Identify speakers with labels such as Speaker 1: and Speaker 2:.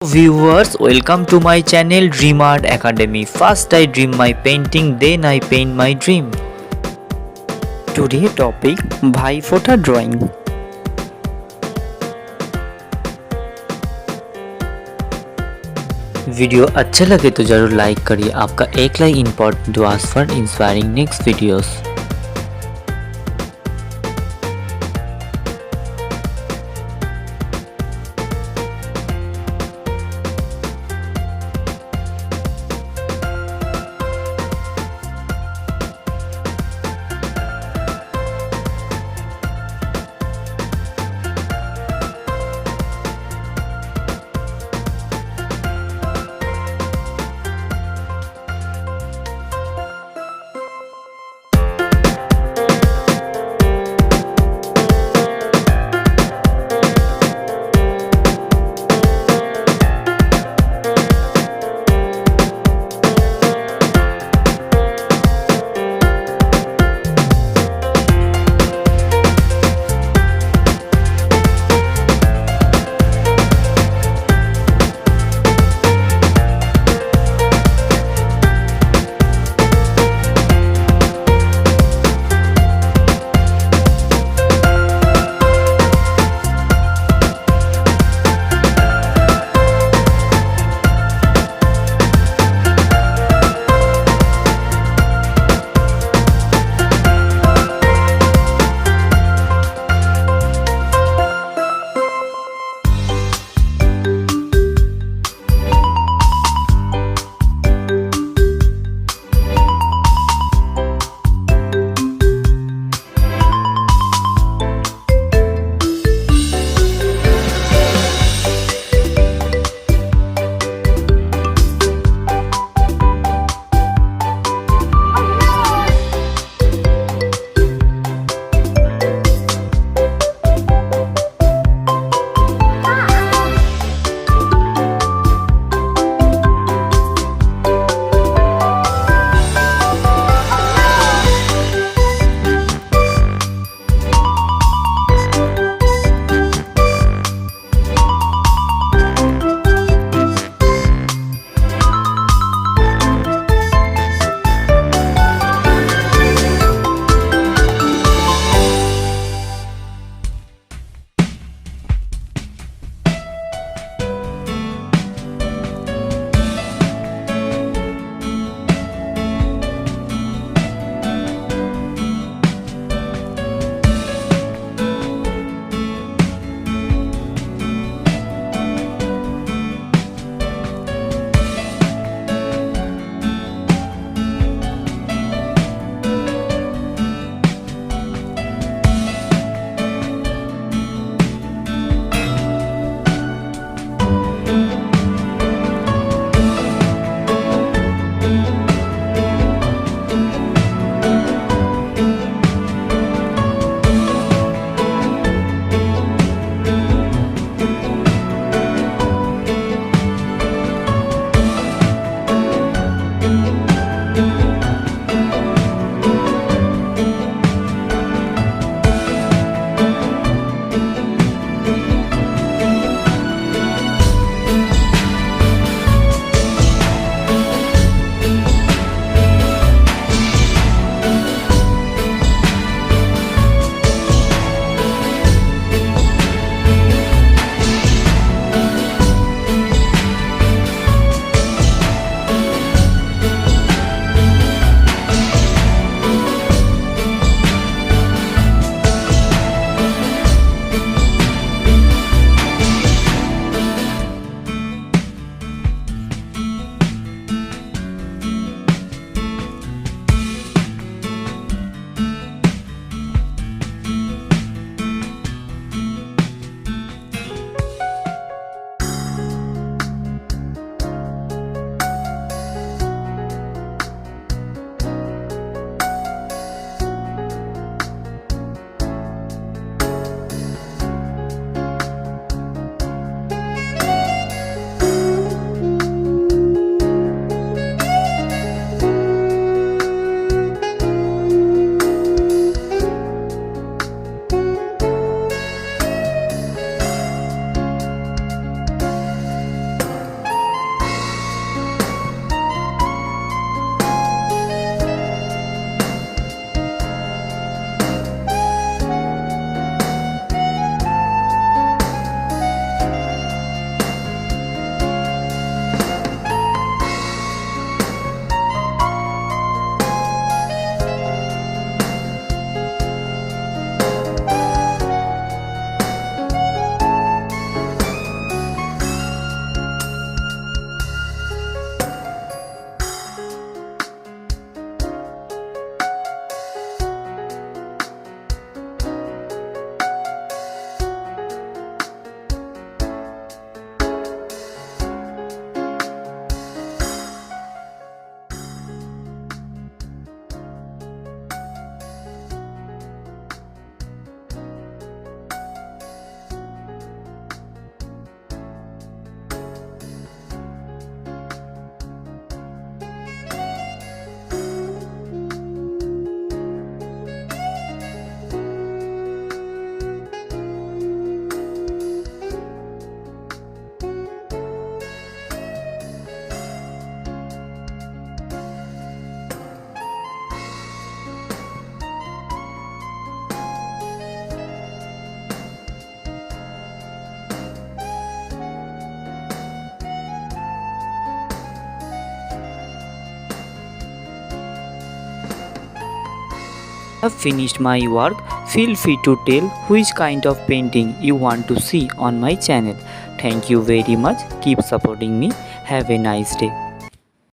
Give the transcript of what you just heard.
Speaker 1: Viewers, welcome to my channel Dream Art Academy. First I dream my painting, then I paint my dream. Today topic Bhai Phota Drawing. Video अच्छा लगे तो ज़रूर like करिए। आपका एक like important दुआस for inspiring next videos. have finished my work, feel free to tell which kind of painting you want to see on my channel. Thank you very much. Keep supporting me. Have a nice day.